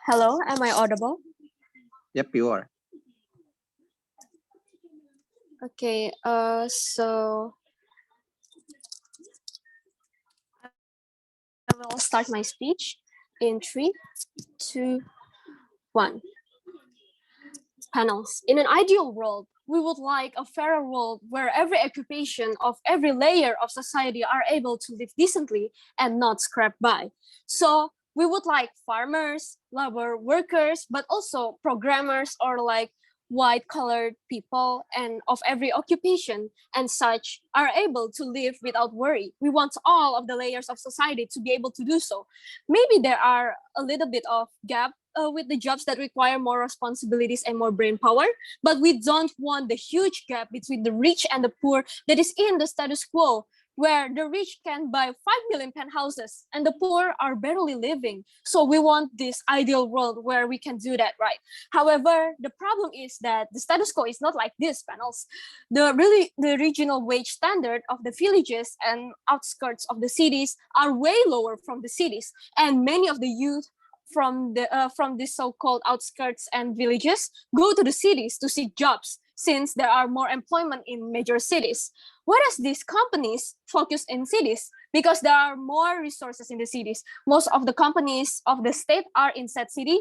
Hello, am I audible? Yep, you are. Okay, so I will start my speech in 3, 2, 1. Panels. In an ideal world, we would like a fairer world where every occupation of every layer of society are able to live decently and not scraped by. So we would like farmers, labor workers, but also programmers or like white colored people and of every occupation and such are able to live without worry. We want all of the layers of society to be able to do so. Maybe there are a little bit of gap with the jobs that require more responsibilities and more brain power, but we don't want the huge gap between the rich and the poor that is in the status quo, where the rich can buy 5 million penthouses and the poor are barely living. So we want this ideal world where we can do that, right? However, the problem is that the status quo is not like this, panels. The regional wage standard of the villages and outskirts of the cities are way lower from the cities, and many of the youth from the so-called outskirts and villages go to the cities to seek jobs since there are more employment in major cities. Whereas these companies focus in cities because there are more resources in the cities. Most of the companies of the state are in said city.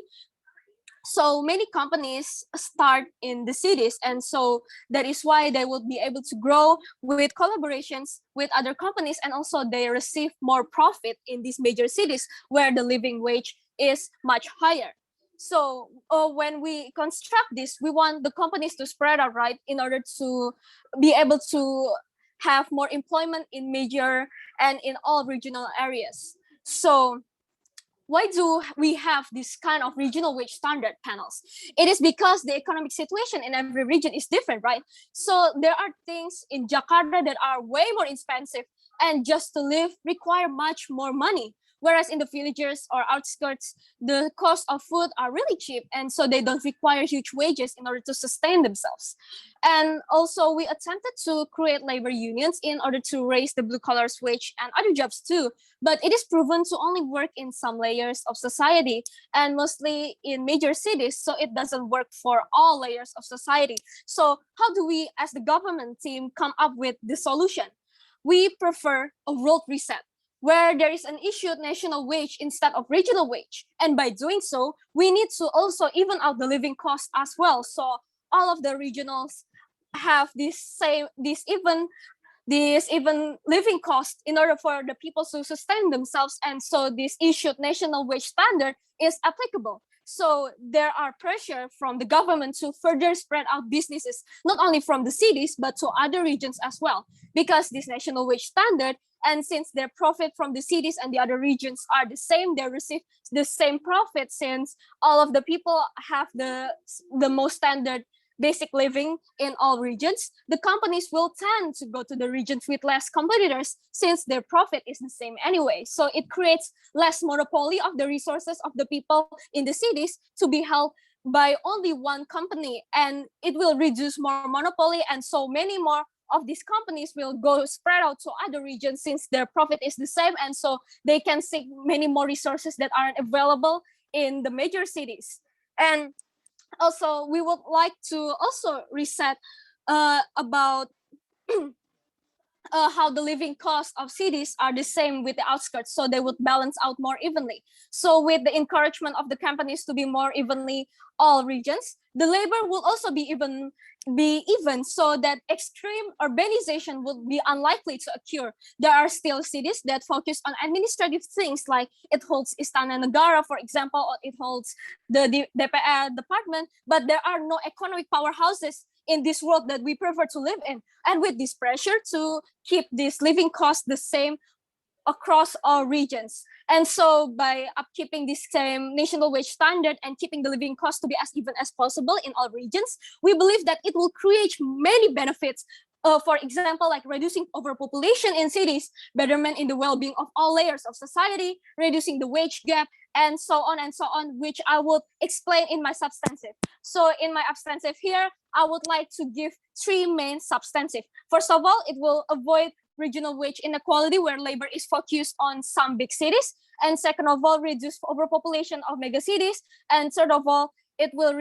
So many companies start in the cities, and so that is why they will be able to grow with collaborations with other companies, and also they receive more profit in these major cities where the living wage is much higher. So when we construct this, we want the companies to spread out, right, in order to be able to have more employment in major and in all regional areas. So why do we have this kind of regional wage standard panels? It is because the economic situation in every region is different, right? So there are things in Jakarta that are way more expensive and just to live require much more money. Whereas in the villages or outskirts, the cost of food are really cheap, and so they don't require huge wages in order to sustain themselves. And also we attempted to create labor unions in order to raise the blue collars wage and other jobs too, but it is proven to only work in some layers of society and mostly in major cities, so it doesn't work for all layers of society. So how do we as the government team come up with the solution? We prefer a world reset where there is an issued national wage instead of regional wage, and by doing so we need to also even out the living cost as well, so all of the regionals have this even living cost in order for the people to sustain themselves, and so this issued national wage standard is applicable. So there are pressure from the government to further spread out businesses, not only from the cities, but to other regions as well, because this national wage standard, and since their profit from the cities and the other regions are the same, they receive the same profit since all of the people have the most standard basic living in all regions. The companies will tend to go to the regions with less competitors since their profit is the same anyway. So it creates less monopoly of the resources of the people in the cities to be held by only one company, and it will reduce more monopoly, and so many more of these companies will go spread out to other regions since their profit is the same, and so they can seek many more resources that aren't available in the major cities. And also we would like to also reset about how the living costs of cities are the same with the outskirts, so they would balance out more evenly. So with the encouragement of the companies to be more evenly all regions, the labor will also be even, so that extreme urbanization would be unlikely to occur. There are still cities that focus on administrative things, like it holds Istana Negara, for example, or it holds the DPR department, but there are no economic powerhouses in this world that we prefer to live in. And with this pressure to keep this living cost the same across all regions. And so by upkeeping this same national wage standard and keeping the living cost to be as even as possible in all regions, we believe that it will create many benefits. For example, like reducing overpopulation in cities, betterment in the well-being of all layers of society, reducing the wage gap, and so on, which I will explain in my substantive. So in my substantive here, I would like to give 3 main substantive. First of all, it will avoid regional wage inequality where labor is focused on some big cities. And second of all, reduce overpopulation of megacities. And third of all, it will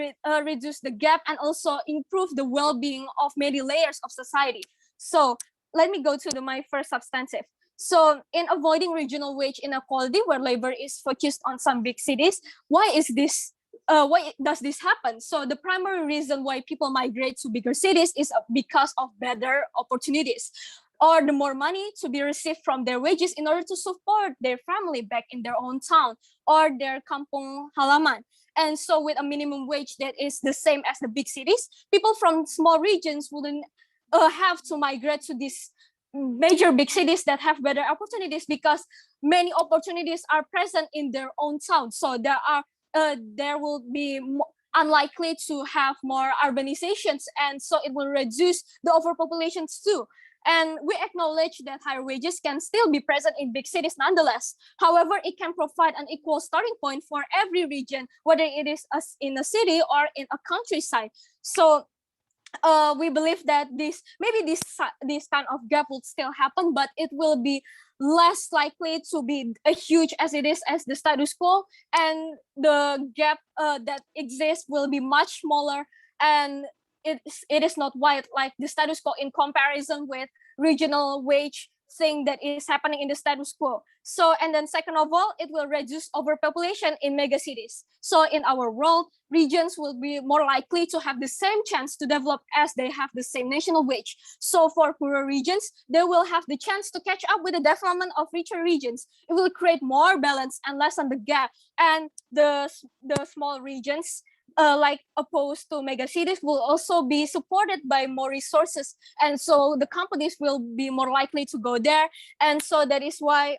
reduce the gap and also improve the well-being of many layers of society. So let me go to my first substantive. So in avoiding regional wage inequality where labor is focused on some big cities, why does this happen? So the primary reason why people migrate to bigger cities is because of better opportunities or the more money to be received from their wages in order to support their family back in their own town or their kampung halaman. And so with a minimum wage that is the same as the big cities, people from small regions wouldn't have to migrate to these major big cities that have better opportunities because many opportunities are present in their own town. So there will be unlikely to have more urbanizations, and so it will reduce the overpopulations too. And we acknowledge that higher wages can still be present in big cities nonetheless. However, it can provide an equal starting point for every region, whether it is in a city or in a countryside. So we believe that this kind of gap will still happen, but it will be less likely to be as huge as it is as the status quo, and the gap that exists will be much smaller, and it is not wide like the status quo in comparison with regional wage thing that is happening in the status quo. So, and then second of all, it will reduce overpopulation in megacities. So in our world, regions will be more likely to have the same chance to develop as they have the same national wage. So for poorer regions, they will have the chance to catch up with the development of richer regions. It will create more balance and lessen the gap. And the small regions, like opposed to megacities, will also be supported by more resources, and so the companies will be more likely to go there, and so that is why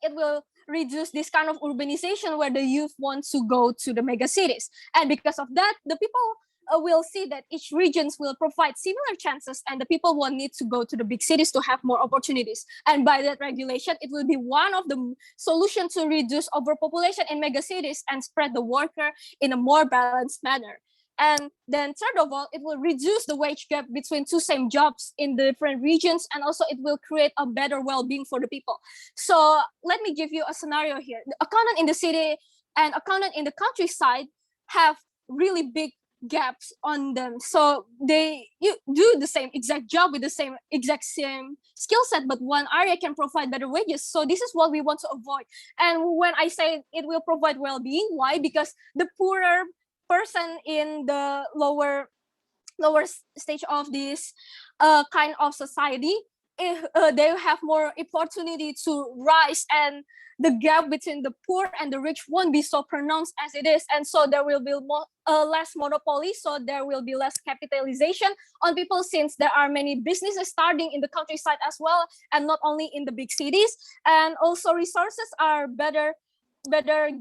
it will reduce this kind of urbanization where the youth want to go to the megacities. And because of that, the people will see that each regions will provide similar chances, and the people won't need to go to the big cities to have more opportunities. And by that regulation, it will be one of the solutions to reduce overpopulation in megacities and spread the worker in a more balanced manner. And then third of all, it will reduce the wage gap between two same jobs in the different regions, and also it will create a better well-being for the people. So let me give you a scenario here. The accountant in the city and accountant in the countryside have really big gaps on them. So you do the same exact job with the same skill set, but one area can provide better wages. So this is what we want to avoid. And when I say it will provide well-being, why? Because the poorer person in the lower stage of this kind of society, if they have more opportunity to rise, and the gap between the poor and the rich won't be so pronounced as it is, and so there will be less monopoly, so there will be less capitalization on people, since there are many businesses starting in the countryside as well, and not only in the big cities. And also resources are better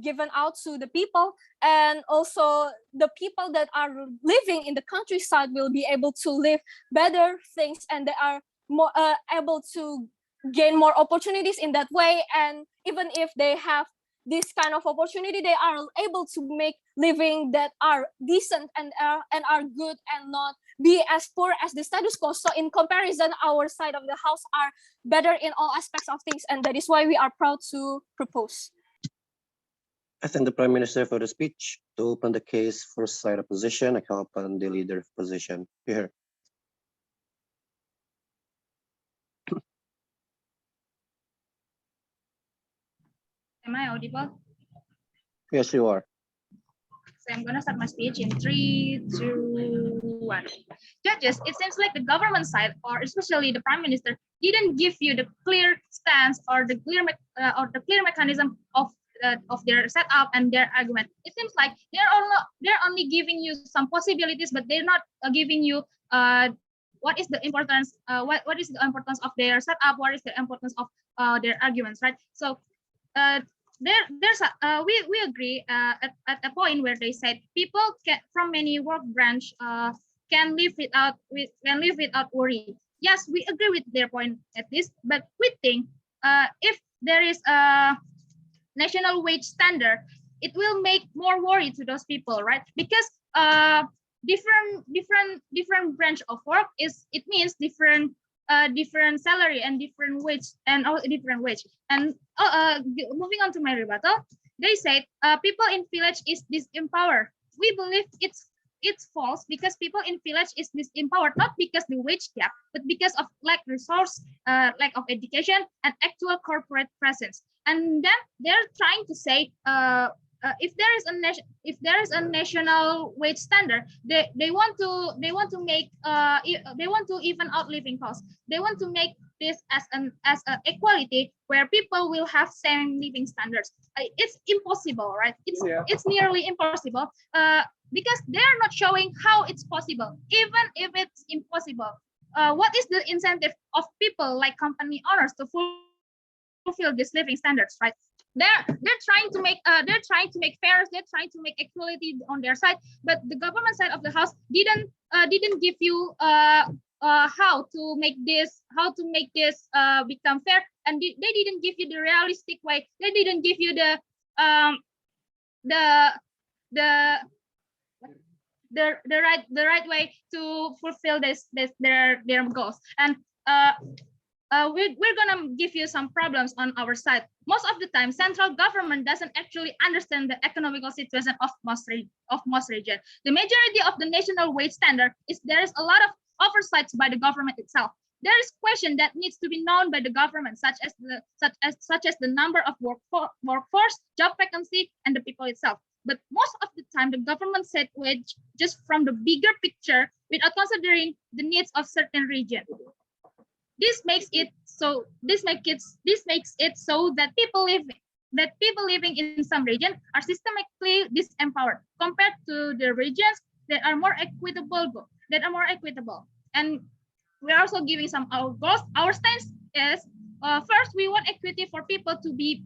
given out to the people, and also the people that are living in the countryside will be able to live better things, and they are more able to gain more opportunities in that way. And even if they have this kind of opportunity, they are able to make living that are decent and are good, and not be as poor as the status quo. So in comparison, our side of the house are better in all aspects of things, and that is why we are proud to propose. I thank the Prime Minister for the speech. To open the case for side opposition, I call upon the leader of opposition here. Am I audible? Yes, you are. So I'm going to start my speech in 3, 2, 1. Judges, it seems like the government side, or especially the Prime Minister, didn't give you the clear stance or the clear mechanism of their setup and their argument. It seems like they're only giving you some possibilities, but they're not giving you what is the importance what is the importance of their setup, what is the importance of their arguments, right? So we agree at a point where they said people from many work branch can live without worry. Yes, we agree with their point at least, but we think if there is a national wage standard, it will make more worry to those people, right? Because different branch of work it means different different salary and different wage and different wage. And moving on to my rebuttal, they said people in village is disempowered. We believe it's false because people in village is disempowered not because the wage gap, but because of lack resource, lack of education, and actual corporate presence. And then they're trying to say if there is a national wage standard, they want to make they want to even out living costs. They want to make this as an equality where people will have same living standards. It's impossible, right? It's nearly impossible because they are not showing how it's possible. Even if it's impossible, what is the incentive of people like company owners to fulfill these living standards, right? They're trying to make fairness, they're trying to make equality on their side, but the government side of the house didn't give you how to make this become fair, and they didn't give you the realistic way. They didn't give you the right way to fulfill their goals. And we're gonna give you some problems on our side. Most of the time, central government doesn't actually understand the economical situation of most region. The majority of the national wage standard is there is a lot of oversights by the government itself. There is question that needs to be known by the government, such as the number of workforce, job vacancy, and the people itself. But most of the time, the government set wage just from the bigger picture without considering the needs of certain region. This makes it so that people living in some region are systemically disempowered compared to the regions that are more equitable. And we're also giving some our goals. Our stance is first, we want equity for people to be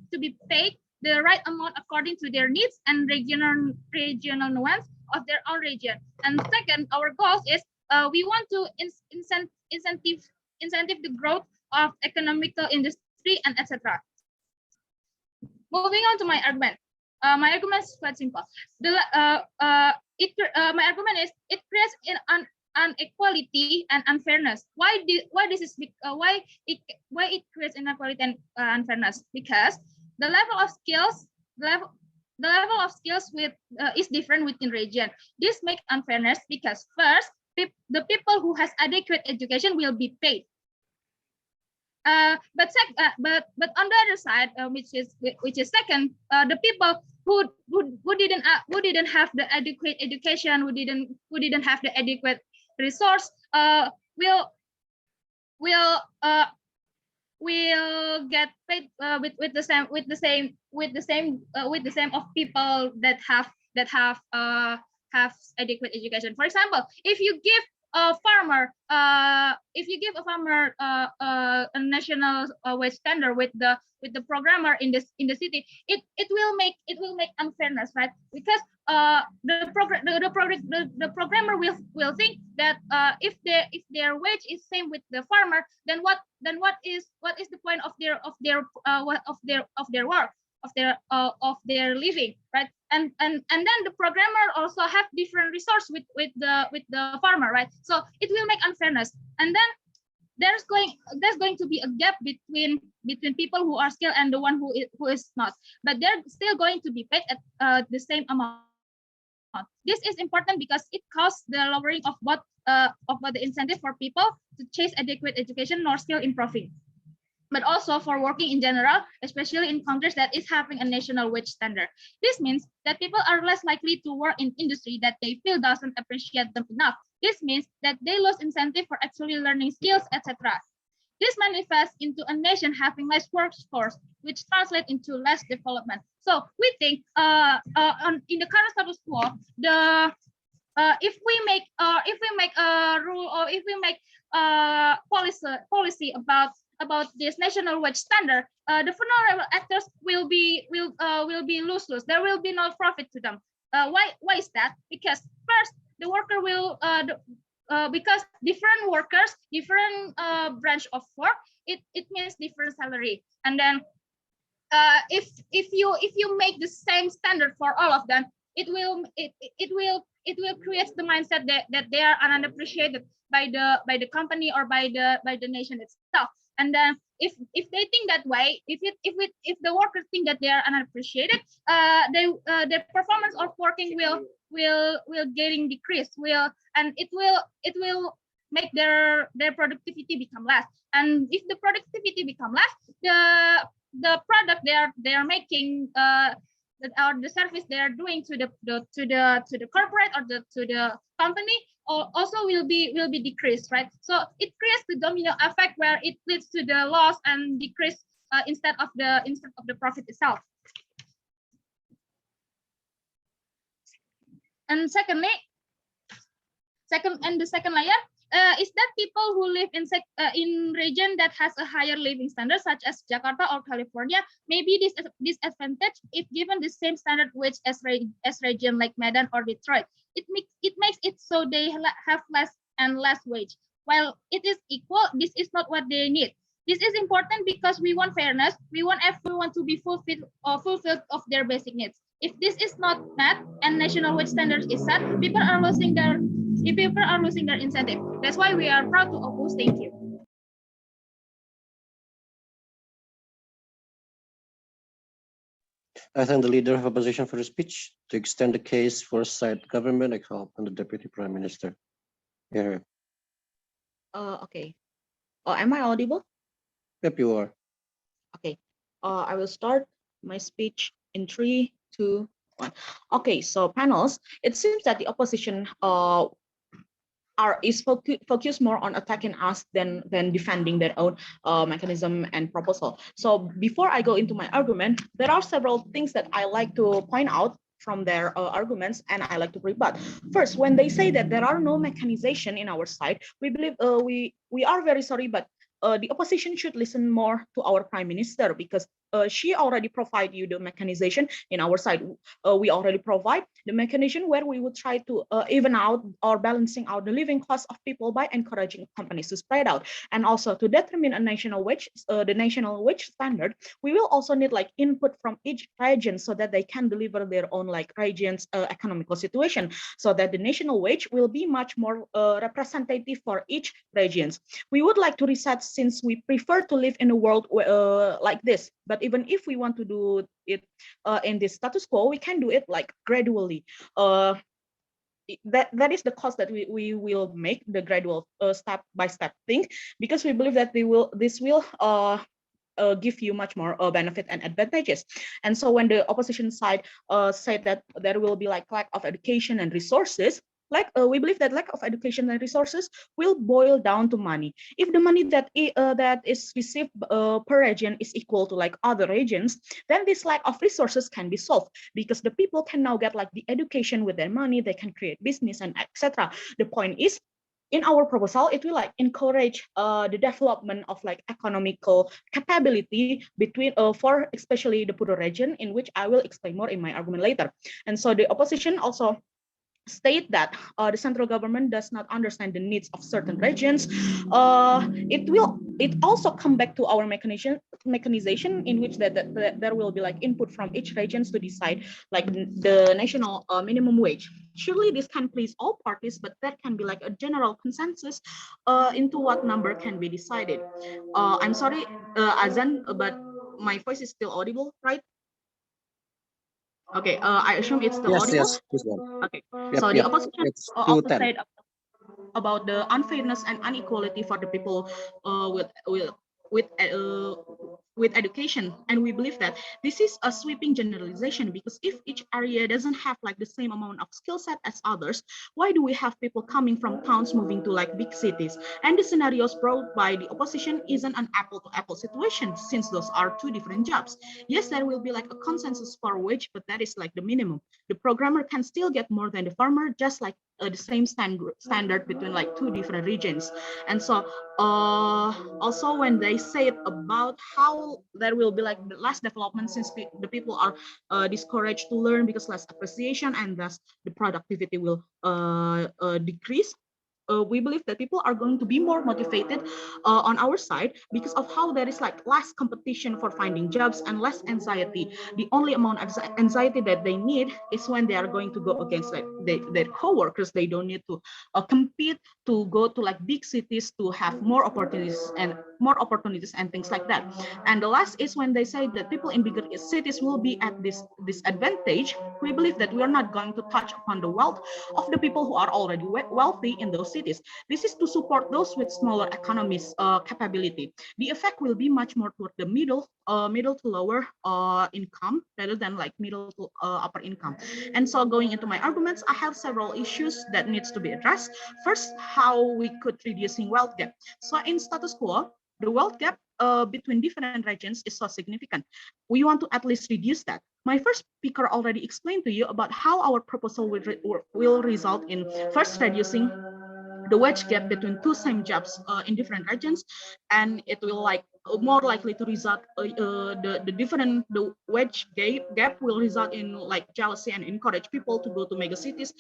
paid the right amount according to their needs and regional nuance of their own region. And second, our goals is we want to incentive the growth of economical industry and etc. Moving on to my argument. My argument is quite simple. My argument is it creates an inequality and unfairness. Why it creates inequality and unfairness? Because the level of skills is different within region. This makes unfairness because first, the people who has adequate education will be paid. But on the other side, which is second, the people who didn't have the adequate education, who didn't have the adequate resource, will get paid with the same of people that have adequate education. For example, if you give a farmer a national wage standard with the programmer in the city, it will make unfairness, right? Because the programmer will think that if their wage is same with the farmer, then what is the point of their work, of their living, right? And then the programmer also have different resource with the farmer, right? So it will make unfairness, and then there's going to be a gap between people who are skilled and the one who is not, but they're still going to be paid at the same amount. This is important because it causes the lowering of what the incentive for people to chase adequate education nor skill improving, but also for working in general, especially in countries that is having a national wage standard. This means that people are less likely to work in industry that they feel doesn't appreciate them enough. This means that they lose incentive for actually learning skills, etc. This manifests into a nation having less workforce, which translates into less development. So we think in the current status quo, if we make a rule, or if we make policy about this national wage standard, the vulnerable actors will be lose-lose. There will be no profit to them. Why is that? Because first, the worker will because different workers, different branch of work, it means different salary. And then if you make the same standard for all of them, it will create the mindset that they are unappreciated. by the company or by the nation itself. And then if they think that way, if the workers think that they are unappreciated, their performance of working will getting decreased, and it will make their productivity become less. And if the productivity become less, the product they are making, or the service they are doing to the corporate or to the company also will be decreased, right? So it creates the domino effect where it leads to the loss and decrease, instead of the profit itself. And the second layer is that people who live in region that has a higher living standard, such as Jakarta or California, may be disadvantaged if given the same standard wage as region like Medan or Detroit. It makes it so they have less and less wage. While it is equal, this is not what they need. This is important because we want fairness. We want everyone to be fulfilled of their basic needs. If this is not met and national wage standards is set, people are losing their incentive. That's why we are proud to oppose. Thank you. I thank the leader of opposition for the speech. To extend the case for side government, I call upon the Deputy Prime Minister. Here. Okay. Am I audible? Yep, you are. Okay. I will start my speech in 3, 2, 1. Okay. So panels, it seems that the opposition is focused more on attacking us than defending their own mechanism and proposal. So before I go into my argument, there are several things that I like to point out from their arguments, and I like to rebut. First, when they say that there are no mechanization in our side, we believe we are very sorry, but the opposition should listen more to our prime minister, because she already provide you the mechanization in our side. We already provide the mechanism where we would try to even out or balancing out the living cost of people by encouraging companies to spread out, and also to determine a national wage, the national wage standard. We will also need like input from each region so that they can deliver their own like region's economical situation, so that the national wage will be much more representative for each regions. We would like to reset, since we prefer to live in a world like this. But even if we want to do it in this status quo, we can do it like gradually. That is the cost that we will make, the gradual step by step thing, because we believe that this will give you much more benefit and advantages. And so when the opposition side said that there will be like lack of education and resources, we believe that lack of education and resources will boil down to money. If the money that is received per region is equal to like other regions, then this lack of resources can be solved, because the people can now get like the education with their money, they can create business and etc. The point is, in our proposal, it will like encourage the development of like economical capability between for especially the poorer region, in which I will explain more in my argument later. And so the opposition also state that the central government does not understand the needs of certain regions. It also come back to our mechanization, in which that there will be like input from each regions to decide like the national minimum wage. Surely this can please all parties, but there can be like a general consensus into what number can be decided. I'm sorry, Azan, but my voice is still audible, right? Okay, I assume it's still audible. Yes, this one. Okay, Yep, so the opposition it's also 210. said about the unfairness and inequality for the people with education, and we believe that this is a sweeping generalization, because if each area doesn't have like the same amount of skill set as others, why do we have people coming from towns moving to like big cities? And the scenarios brought by the opposition isn't an apple to apple situation, since those are two different jobs. Yes, there will be like a consensus for wage, but that is like the minimum. The programmer can still get more than the farmer, just like the same standard between like two different regions. And so also when they say it about how there will be like less development, since the people are discouraged to learn because less appreciation, and thus the productivity will decrease. we believe that people are going to be more motivated on our side because of how there is like less competition for finding jobs and less anxiety. The only amount of anxiety that they need is when they are going to go against like their co-workers. They don't need to compete to go to like big cities to have more opportunities and things like that. And the last is when they say that people in bigger cities will be at this disadvantage. We believe that we are not going to touch upon the wealth of the people who are already wealthy in those cities. This is to support those with smaller economies capability. The effect will be much more toward the middle to lower income rather than like middle to upper income. And so going into my arguments, I have several issues that needs to be addressed. First, how we could reducing wealth gap. So in status quo, the wealth gap between different regions is so significant. We want to at least reduce that. My first speaker already explained to you about how our proposal will result in first reducing the wage gap between two same jobs in different regions, and it will like more likely to result the wage gap will result in like jealousy and encourage people to go to mega cities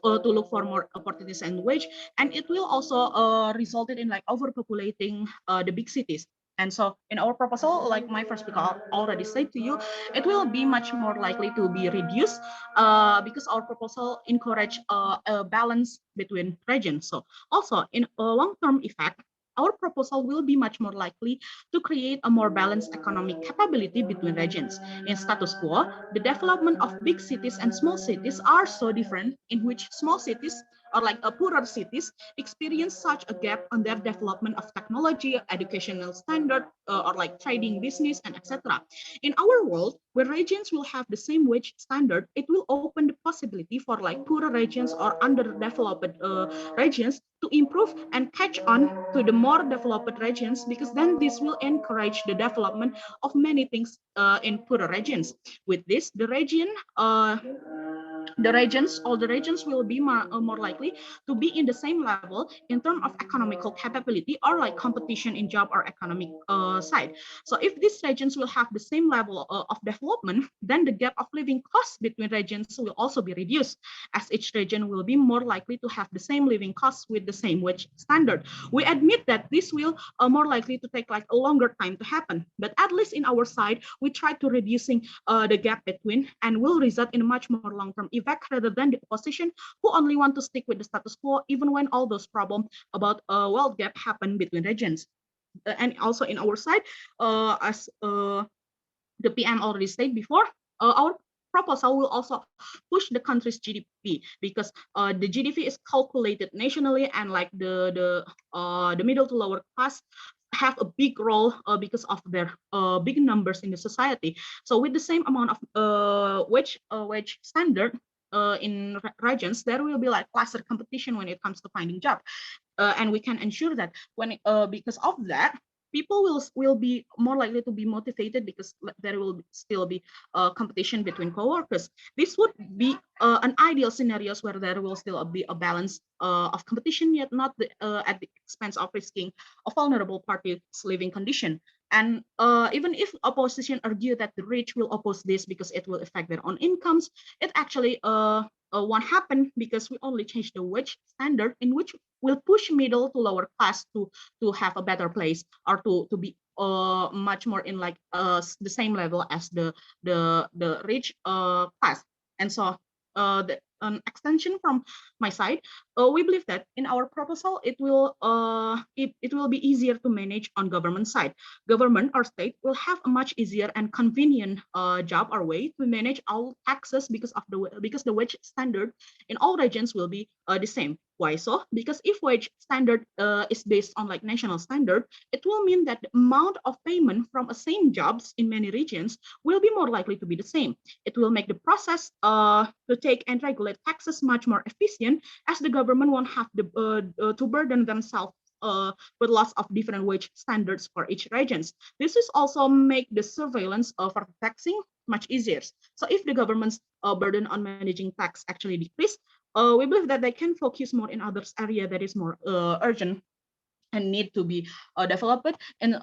to look for more opportunities and wage, and it will also result in like overpopulating the big cities. And so in our proposal, like my first speaker already said to you, it will be much more likely to be reduced because our proposal encourage a balance between regions. So also in a long-term effect, our proposal will be much more likely to create a more balanced economic capability between regions. In status quo, the development of big cities and small cities are so different, in which small cities or like poorer cities experience such a gap on their development of technology, educational standard, or like trading business, and etc. In our world, where regions will have the same wage standard, it will open the possibility for like poorer regions or underdeveloped regions to improve and catch on to the more developed regions, because then this will encourage the development of many things in poorer regions. With this, all the regions will be more likely to be in the same level in terms of economical capability or like competition in job or economic side. So if these regions will have the same level of development, then the gap of living costs between regions will also be reduced, as each region will be more likely to have the same living costs with the same wage standard. We admit that this will more likely to take like a longer time to happen, but at least in our side, we try to reducing the gap between, and will result in a much more long-term effect rather than the opposition who only want to stick with the status quo even when all those problems about wealth gap happen between regions. And also in our side, as the PM already said before, our proposal will also push the country's GDP, because the GDP is calculated nationally, and like the middle to lower class have a big role because of their big numbers in the society. So with the same amount of wage standard in regions, there will be like lesser competition when it comes to finding job, and we can ensure that when because of that, people will be more likely to be motivated, because there will still be competition between co-workers. This would be an ideal scenarios where there will still be a balance of competition, yet not at the expense of risking a vulnerable party's living condition. And even if opposition argue that the rich will oppose this because it will affect their own incomes, it actually won't happen, because we only change the wage standard, in which will push middle to lower class to have a better place, or to be much more in like the same level as the rich class. And so an extension from my side, we believe that in our proposal it will be easier to manage on government side. Government or state will have a much easier and convenient job or way to manage all taxes, because the wage standard in all regions will be the same. Why so? Because if wage standard is based on like national standard, it will mean that the amount of payment from a same jobs in many regions will be more likely to be the same. It will make the process to take and regulate taxes much more efficient, as the government won't have to burden themselves with lots of different wage standards for each regions. This is also make the surveillance for taxing much easier. So if the government's burden on managing tax actually decrease, we believe that they can focus more in others area that is more urgent and need to be developed, and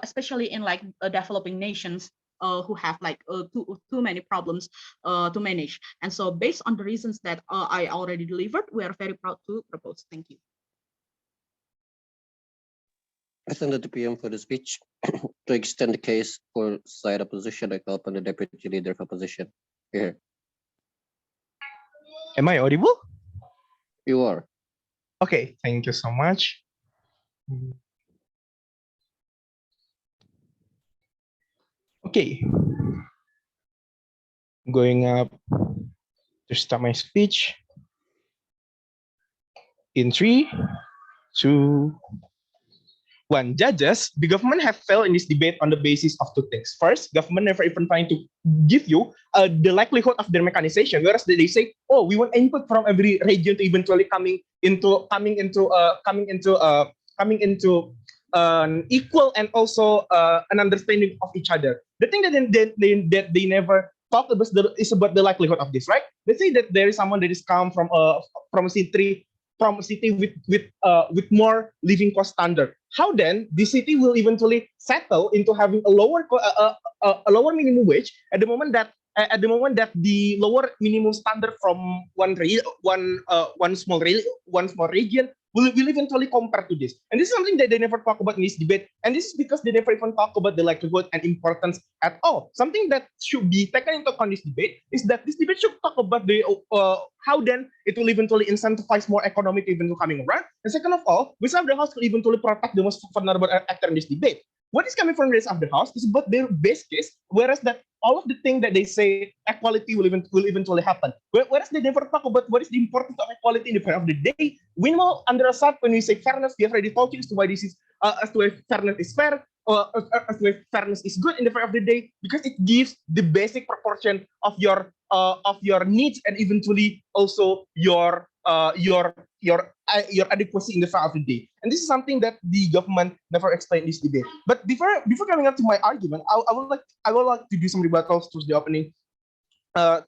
especially in like developing nations who have like too many problems to manage. And so based on the reasons that I already delivered, we are very proud to propose. Thank you. I send the PM for the speech. To extend the case for side opposition, I call upon the deputy leader of opposition. Here, Am I audible? you are. Okay, thank you so much. Okay, going up to start my speech in 3, 2, 1. Judges, the government have failed in this debate on the basis of two things. First, government never even trying to give you the likelihood of their mechanization, whereas they say, oh, we want input from every region to eventually coming into equal and also an understanding of each other. The thing that they never talk about is about the likelihood of this, right? Let's say that there is someone that is come from a city with more living cost standard. How then the city will eventually settle into having a lower minimum wage at the moment that the lower minimum standard from one small region will eventually compare to this. And this is something that they never talk about in this debate. And this is because they never even talk about the likelihood and importance at all. Something that should be taken into account in this debate is that this debate should talk about the how then it will eventually incentivize more economic even coming around. And second of all, which of the house will eventually protect the most vulnerable actor in this debate. What is coming from the rest of the house is about their base case, whereas that all of the things that they say equality will eventually happen. Whereas they never talk about what is the importance of equality in the end of the day. We know under Assad, when we say fairness, we have already talked as to why this is as to why fairness is fair, as to why fairness is good in the end of the day, because it gives the basic proportion of your needs and eventually also your adequacy in the end of the day. And this is something that the government never explained in this debate. But before coming up to my argument, I would like to do some rebuttals towards the opening,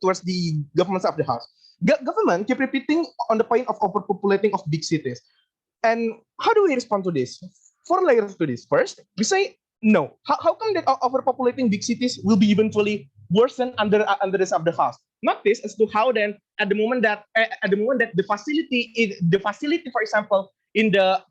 towards the government side of the house. Government keep repeating on the point of overpopulating of big cities. And how do we respond to this? 4 layers to this. First, we say no. How come that overpopulating big cities will be eventually worsen under this of the house? Not this as to how then at the moment that the facility, for example, in the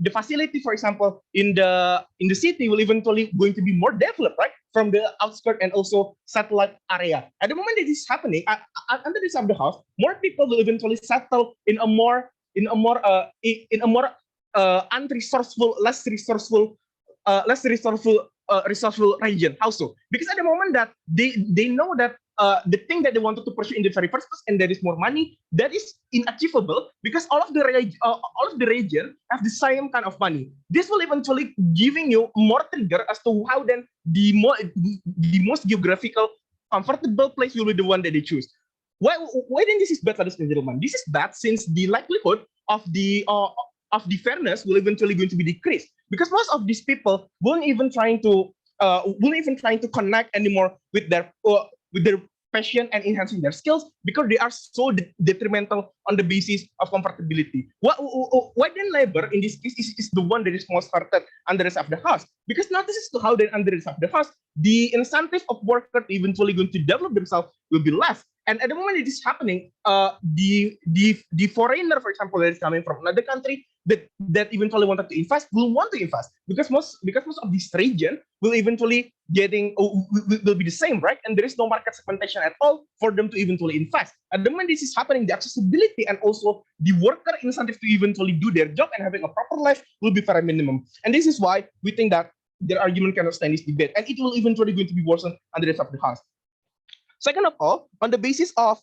city will eventually going to be more developed, right, from the outskirts and also satellite area. At the moment that this is happening, under this of the house, more people will eventually settle in a more unresourceful, less resourceful region also, because at the moment that they know that the thing that they wanted to pursue in the very first place, and there is more money, that is inachievable because all of the region have the same kind of money. This will eventually giving you more trigger as to how then the most geographical comfortable place will be the one that they choose. Why then this is bad, ladies and gentlemen? This is bad since the likelihood of the fairness will eventually going to be decreased, because most of these people won't even trying to connect anymore with their passion and enhancing their skills, because they are so detrimental on the basis of comfortability. Why then labor in this case is the one that is most hurted under the of the house? Because now this is how then under the of the house, the incentive of workers eventually going to develop themselves will be less. And at the moment it is happening, the foreigner, for example, that is coming from another country that eventually wanted to invest will want to invest, because most of this region will eventually will be the same, right? And there is no market segmentation at all for them to eventually invest. At the moment this is happening, the accessibility and also the worker incentive to eventually do their job and having a proper life will be very minimum. And this is why we think that their argument cannot stand this debate, and it will eventually going to be worsened under the of the house. Second of all, on the basis of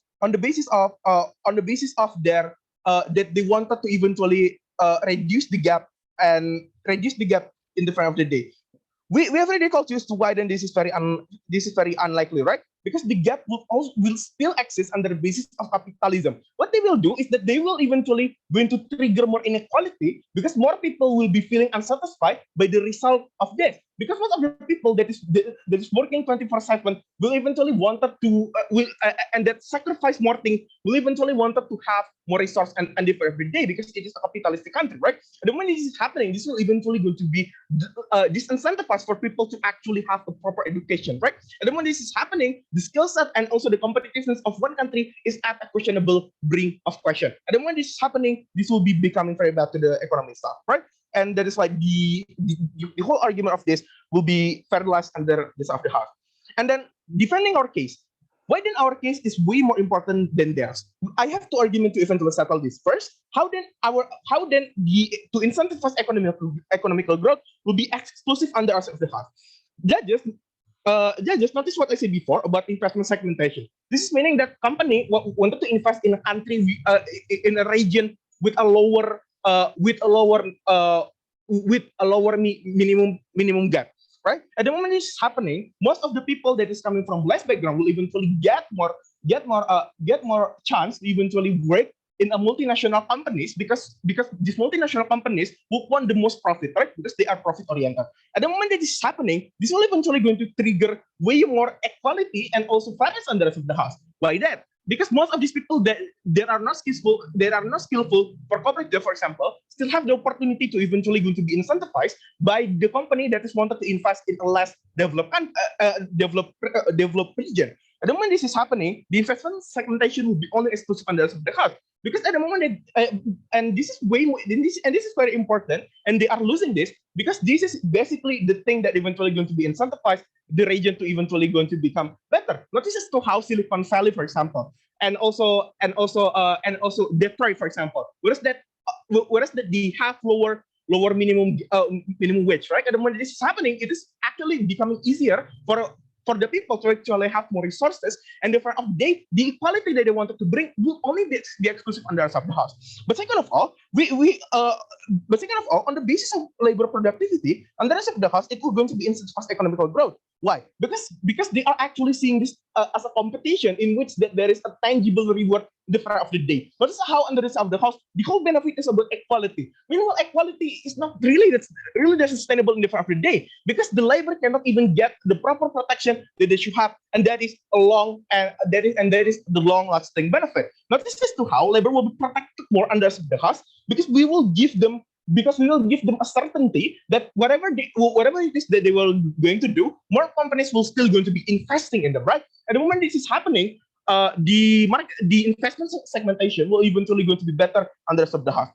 their that they wanted to eventually reduce the gap in the front of the day. We have already called you to why then this is very unlikely, right? Because the gap will still exist under the basis of capitalism. What they will do is that they will eventually going to trigger more inequality, because more people will be feeling unsatisfied by the result of this. Because most of the people that is working 24/7 will eventually wanted to and that sacrifice more things will eventually wanted to have more resource and live every day, because it is a capitalistic country, right? And when this is happening, this will eventually going to be disincentivized for people to actually have a proper education, right? And then when this is happening, the skill set and also the competitiveness of one country is at a questionable brink of question. And then when this is happening, this will be becoming very bad to the economic stuff, right? and that is why the whole argument of this will be fertilized under this of the house. And then defending our case. Why then our case is way more important than theirs? I have two arguments to eventually settle this. First, how then to incentivize economical growth will be exclusive under us of the house. Judges notice what I said before about investment segmentation. This is meaning that company wanted to invest in a country in a region with a lower minimum gap. Right? At the moment this is happening, most of the people that is coming from less background will eventually get more chance to eventually work in a multinational companies because these multinational companies will want the most profit, right? Because they are profit oriented. At the moment that this is happening, this will eventually going to trigger way more equality and also fairness under the house. Why that? Because most of these people that they are not skillful for cooperative, for example, still have the opportunity to eventually going to be incentivized by the company that is wanted to invest in a less developed region. At the moment this is happening, the investment segmentation will be only exclusive under the house. Because at the moment, and this is way more, this is very important, and they are losing this because this is basically the thing that eventually going to be incentivized the region to eventually going to become better. Notice as to how Silicon Valley, for example, and also Detroit, for example, whereas that they have lower minimum wage, right? At the moment this is happening, it is actually becoming easier for the people to actually have more resources, and therefore the equality that they wanted to bring will only be exclusive under the house. But second of all, on the basis of labor productivity, under the house, it will going to be incentivized economical growth. Why? Because they are actually seeing this as a competition in which that there is a tangible reward the front of the day. Notice how under the house, the whole benefit is about equality. Meanwhile, equality is not really that sustainable in the front of the day because the labor cannot even get the proper protection that they should have, and that is the long-lasting benefit. Notice as to how labor will be protected more under the house because we will give them a certainty that whatever it is that they were going to do, more companies will still going to be investing in them, right? At the moment this is happening, the investment segmentation will eventually going to be better under the house.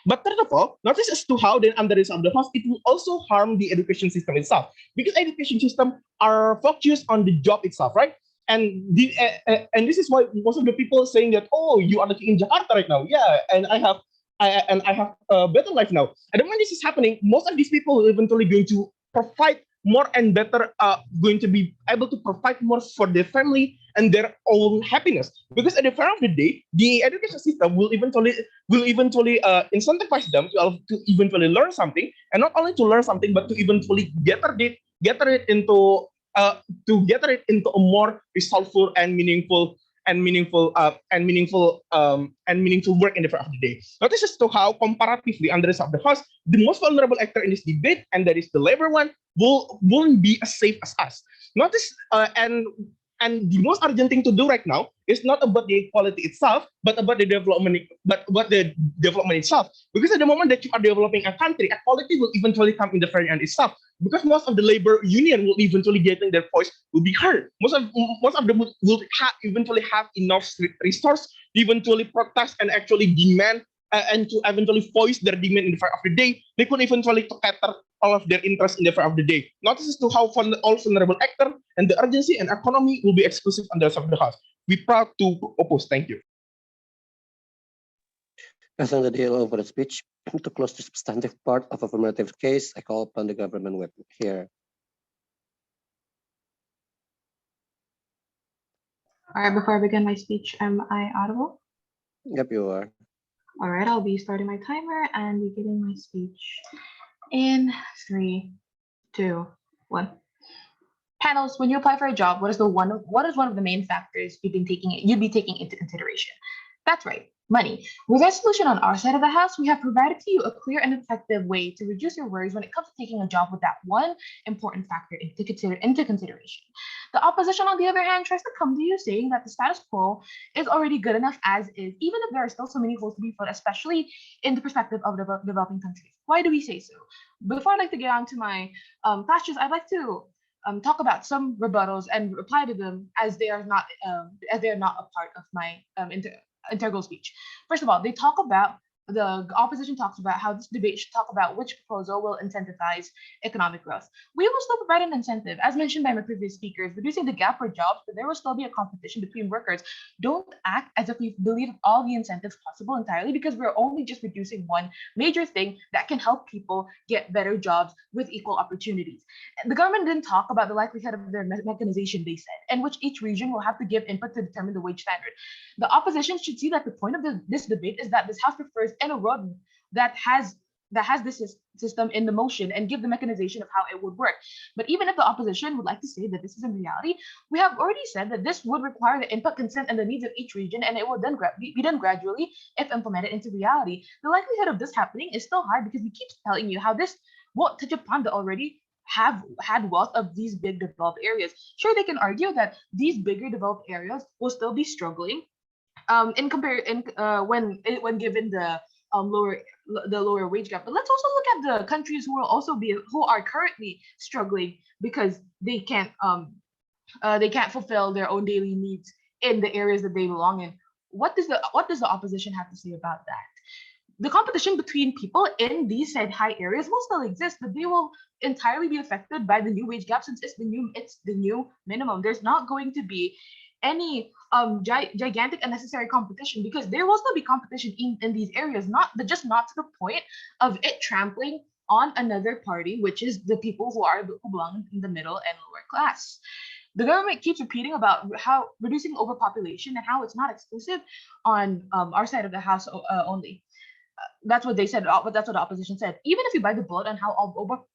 But third of all, notice as to how then under the house, it will also harm the education system itself because education system are focused on the job itself, right? And this is why most of the people are saying that, oh, you are in Jakarta right now, yeah, and I have a better life now. And when this is happening, most of these people will eventually going to provide more and better, going to be able to provide more for their family and their own happiness. Because at the end of the day, the education system will eventually incentivize them to eventually learn something, and not only to learn something, but to eventually gather it into a more resourceful and meaningful work in the front of the day. Notice as to how comparatively under the house, the most vulnerable actor in this debate, and that is the labor one, won't be as safe as us. Notice and the most urgent thing to do right now is not about the equality itself, but about the development itself. Because at the moment that you are developing a country, equality will eventually come in the very end itself. Because most of the labor union will eventually getting their voice will be heard. Most of them will eventually have enough resource to eventually protest and actually demand and to eventually voice their demand in the front of the day. They could eventually to cater all of their interests in the front of the day. Notice as to how all vulnerable actor and the urgency and economy will be exclusive under the house. We proud to oppose. Thank you. As on the deal over the speech, to close the substantive part of affirmative case, I call upon the government whip here. All right, before I begin my speech, am I audible? Yep, you are. All right, I'll be starting my timer and beginning my speech in 3, 2, 1. Panels, when you apply for a job, what is one of the main factors you'd be taking into consideration? That's right, money. With our solution on our side of the house, we have provided to you a clear and effective way to reduce your worries when it comes to taking a job with that one important factor into consideration. The opposition, on the other hand, tries to come to you saying that the status quo is already good enough as is, even if there are still so many holes to be filled, especially in the perspective of developing countries. Why do we say so? Before I'd like to get on to my pastures, I'd like to talk about some rebuttals and reply to them as they are not a part of my integral speech. First of all, they talk about the opposition talks about how this debate should talk about which proposal will incentivize economic growth. We will still provide an incentive, as mentioned by my previous speakers, reducing the gap for jobs, but there will still be a competition between workers. Don't act as if we believe all the incentives possible entirely, because we're only just reducing one major thing that can help people get better jobs with equal opportunities. The government didn't talk about the likelihood of their mechanization, they said, and which each region will have to give input to determine the wage standard. The opposition should see that the point of this debate is that this House prefers in a road that has this system in the motion and give the mechanization of how it would work. But even if the opposition would like to say that this is in reality, we have already said that this would require the input, consent, and the needs of each region, and it will then be done gradually if implemented into reality. The likelihood of this happening is still high because we keep telling you how this won't touch upon the already have had wealth of these big developed areas. Sure, they can argue that these bigger developed areas will still be struggling when given the lower wage gap. But let's also look at the countries who are currently struggling because they can't fulfill their own daily needs in the areas that they belong in. What does the opposition have to say about that? The competition between people in these said high areas will still exist, but they will entirely be affected by the new wage gap, since it's the new minimum. There's not going to be any gigantic unnecessary competition, because there will still be competition in these areas, not to the point of it trampling on another party, which is the people who belong in the middle and lower class. The government keeps repeating about how reducing overpopulation and how it's not exclusive on our side of the house only. That's what they said, but that's what the opposition said. Even if you buy the bullet on how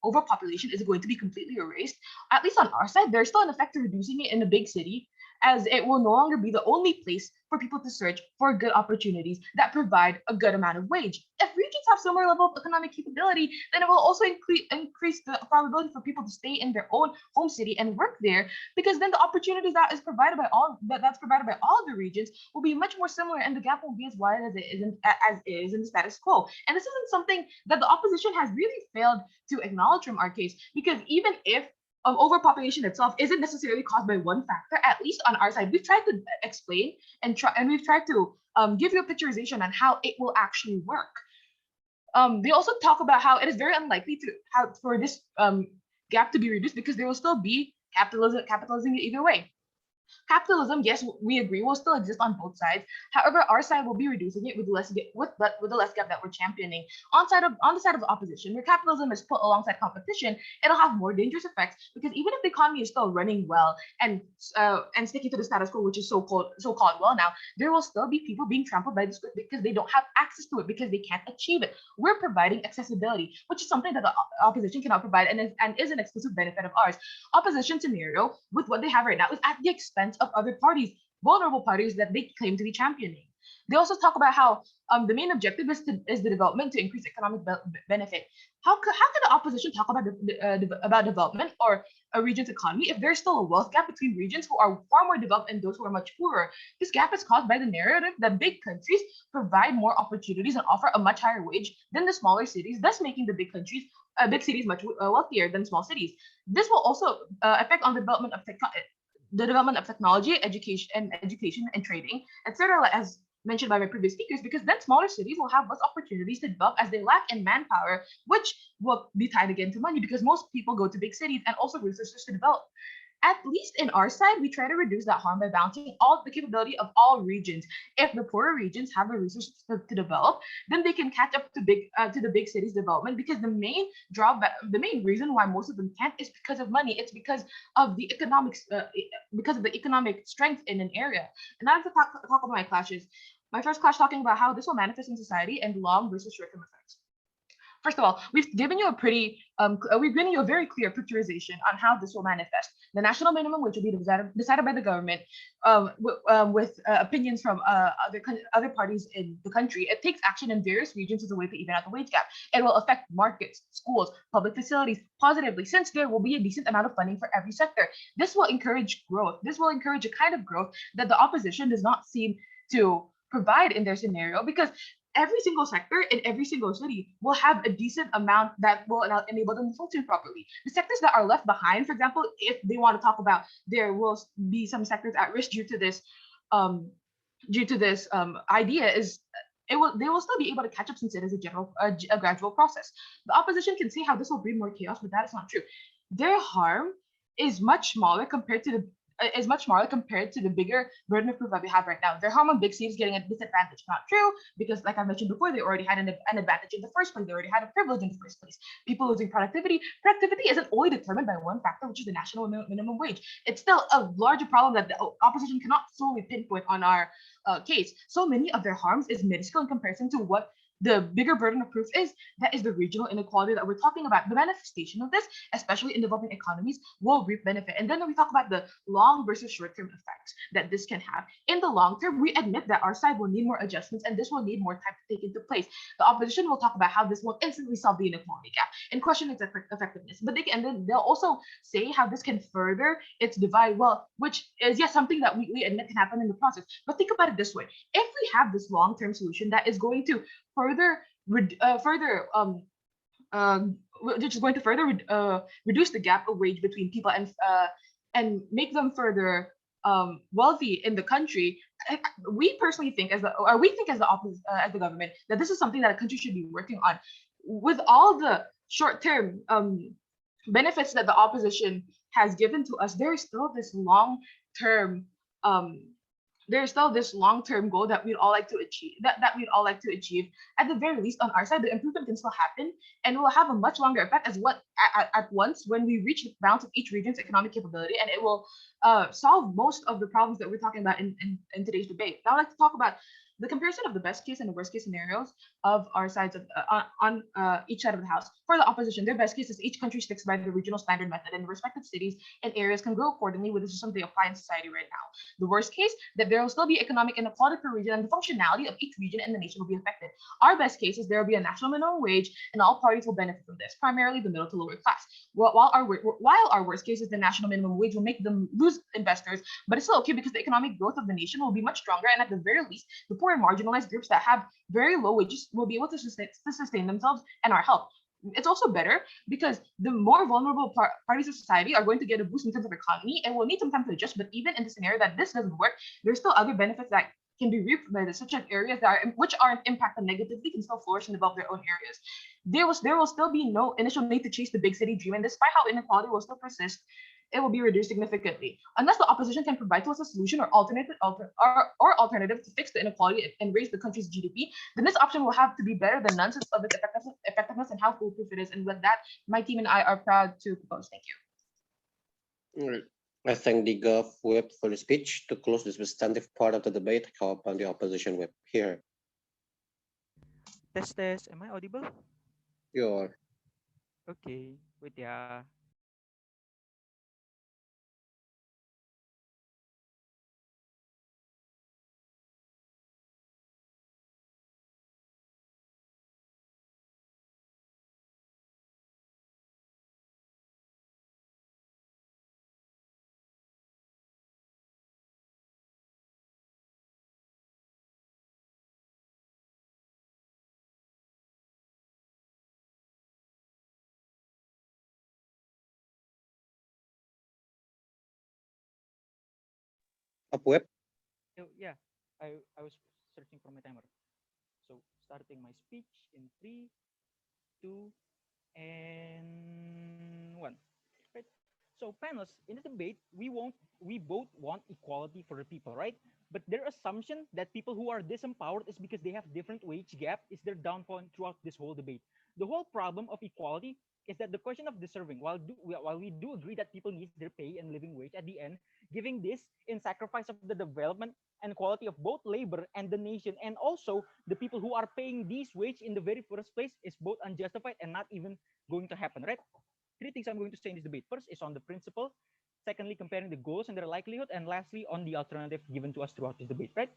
overpopulation is going to be completely erased, at least on our side, there's still an effect to reducing it in a big city, as it will no longer be the only place for people to search for good opportunities that provide a good amount of wage. If regions have similar level of economic capability, then it will also increase the probability for people to stay in their own home city and work there, because then the opportunities that's provided by all of the regions will be much more similar, and the gap won't be as wide as it is in the status quo. And this isn't something that the opposition has really failed to acknowledge from our case, because even if overpopulation itself isn't necessarily caused by one factor, at least on our side, we've tried to explain and we've tried to give you a picturization on how it will actually work. They also talk about how it is very unlikely for this gap to be reduced, because there will still be capitalism either way. Capitalism, yes, we agree, will still exist on both sides. However, our side will be reducing it with the less gap that we're championing. On the side of the opposition, where capitalism is put alongside competition, it'll have more dangerous effects, because even if the economy is still running well and sticking to the status quo, which is so-called well now, there will still be people being trampled by this because they don't have access to it, because they can't achieve it. We're providing accessibility, which is something that the opposition cannot provide, and is an exclusive benefit of ours. Opposition scenario with what they have right now is at the expense of other parties, vulnerable parties that they claim to be championing. They also talk about how the main objective is the development to increase economic benefit. How can the opposition talk about development or a region's economy if there's still a wealth gap between regions who are far more developed and those who are much poorer? This gap is caused by the narrative that big countries provide more opportunities and offer a much higher wage than the smaller cities, thus making the big cities much wealthier than small cities. This will also affect on the development of technology, education and trading, etc., as mentioned by my previous speakers, because then smaller cities will have less opportunities to develop, as they lack in manpower, which will be tied again to money, because most people go to big cities and also resources to develop. At least in our side, we try to reduce that harm by balancing all the capability of all regions. If the poorer regions have the resources to develop, then they can catch up to the big cities' development, because the main reason why most of them can't is because of money. It's because of the economic strength in an area. And now to talk about my clashes. My first clash talking about how this will manifest in society and long versus short-term effects. First of all, we've given you a very clear picturization on how this will manifest. The national minimum, which will be decided by the government, with opinions from other parties in the country. It takes action in various regions as a way to even out the wage gap. It will affect markets, schools, public facilities positively, since there will be a decent amount of funding for every sector. This will encourage growth. This will encourage a kind of growth that the opposition does not seem to provide in their scenario, because every single sector in every single city will have a decent amount that will enable them to function properly. The sectors that are left behind, for example, if they want to talk about there will be some sectors at risk due to this idea, is they will still be able to catch up since it is a gradual process. The opposition can say how this will breed more chaos, but that is not true. Their harm is much smaller compared to the bigger burden of proof that we have right now. Their harm on big cities getting a disadvantage. Not true, because like I mentioned before, they already had an advantage in the first place. They already had a privilege in the first place. People losing productivity. Productivity isn't only determined by one factor, which is the national minimum wage. It's still a larger problem that the opposition cannot solely pinpoint on our case. So many of their harms is minuscule in comparison to what the bigger burden of proof is. That is the regional inequality that we're talking about. The manifestation of this, especially in developing economies, will reap benefit. And then we talk about the long versus short-term effects that this can have. In the long term, we admit that our side will need more adjustments and this will need more time to take into place. The opposition will talk about how this won't instantly solve the inequality gap and question its effectiveness. But and then they'll also say how this can further its divide, well, which is something that we admit can happen in the process. But think about it this way: if we have this long-term solution that is going to which is going to further reduce the gap of wage between people and make them further wealthy in the country. We personally think as the government that this is something that a country should be working on. With all the short-term benefits that the opposition has given to us, there is still this long-term goal that we'd all like to achieve, at the very least. On our side, the improvement can still happen and will have a much longer effect at once when we reach the balance of each region's economic capability, and it will solve most of the problems that we're talking about in today's debate. Now I'd like to talk about the comparison of the best case and the worst case scenarios of our sides of on each side of the house. For the opposition, their best case is each country sticks by the regional standard method, and the respective cities and areas can grow accordingly with the system they apply in society right now. The worst case, that there will still be economic inequality per region, and the functionality of each region and the nation will be affected. Our best case is there will be a national minimum wage, and all parties will benefit from this, primarily the middle to lower class. While our worst case is the national minimum wage will make them lose investors, but it's still okay because the economic growth of the nation will be much stronger, and at the very least, the poor and marginalized groups that have very low wages will be able to sustain themselves and our help. It's also better because the more vulnerable parties of society are going to get a boost in terms of economy and will need some time to adjust. But even in the scenario that this doesn't work, there's still other benefits that can be reaped by this, such as areas which aren't impacted negatively can still flourish and develop their own areas. There will still be no initial need to chase the big city dream, and despite how inequality will still persist, it will be reduced significantly. Unless the opposition can provide to us a solution or alternative to fix the inequality and raise the country's GDP, then this option will have to be better than none of its effectiveness and how foolproof it is. And with that, my team and I are proud to propose. Thank you. All right. I thank the Gov Whip for the speech. To close this substantive part of the debate, I call upon the opposition whip here. Test. Am I audible? You are. Okay. Wait, yeah. Up whip. Oh, yeah. I was searching for my timer. So starting my speech in 3, 2, and 1. Right. So panelists, in the debate, we both want equality for the people, right? But their assumption that people who are disempowered is because they have different wage gap is their downfall throughout this whole debate. The whole problem of equality is that the question of deserving, while we do agree that people need their pay and living wage, at the end, giving this in sacrifice of the development and quality of both labor and the nation, and also the people who are paying these wage in the very first place, is both unjustified and not even going to happen, right? 3 things I'm going to say in this debate. First is on the principle. Secondly, comparing the goals and their likelihood, and lastly, on the alternative given to us throughout this debate, right?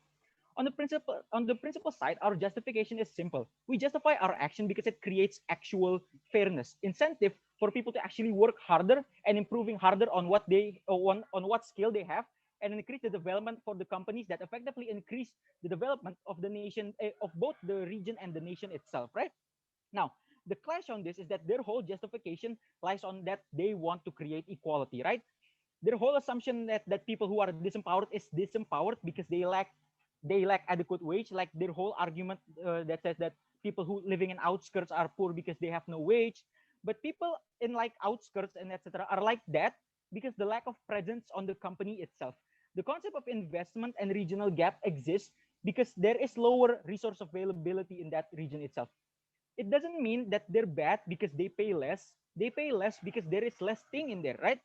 On the principle side, our justification is simple. We justify our action because it creates actual fairness, incentive for people to actually work harder and improving harder on what skill they have, and increase the development for the companies that effectively increase the development of the nation, of both the region and the nation itself, right? Now, the clash on this is that their whole justification lies on that they want to create equality, right? Their whole assumption that people who are disempowered is disempowered because they lack they lack adequate wage, like their whole argument that says that people who living in outskirts are poor because they have no wage. But people in like outskirts and etc. are like that because the lack of presence on the company itself. The concept of investment and regional gap exists because there is lower resource availability in that region itself. It doesn't mean that they're bad because they pay less. They pay less because there is less thing in there, right?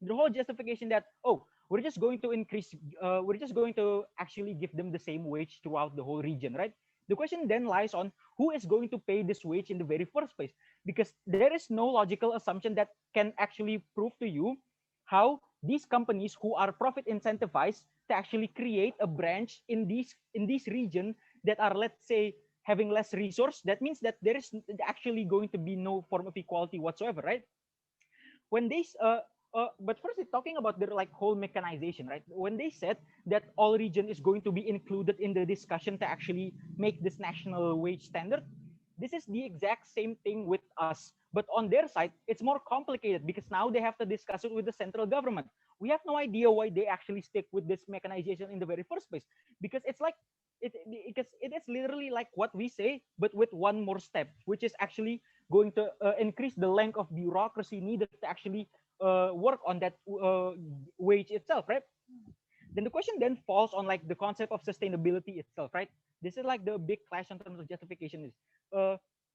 The whole justification that, oh, we're just going to increase, we're just going to actually give them the same wage throughout the whole region, right? The question then lies on who is going to pay this wage in the very first place, because there is no logical assumption that can actually prove to you how these companies who are profit incentivized to actually create a branch in this region that are, let's say, having less resource. That means that there is actually going to be no form of equality whatsoever, right? When they but first talking about their like whole mechanization, right? When they said that all region is going to be included in the discussion to actually make this national wage standard, this is the exact same thing with us. But on their side, it's more complicated because now they have to discuss it with the central government. We have no idea why they actually stick with this mechanization in the very first place, because it's like because it is literally like what we say, but with one more step, which is actually going to increase the length of bureaucracy needed to actually work on that wage itself, right? Then the question then falls on like the concept of sustainability itself, right? This is like the big clash in terms of justification is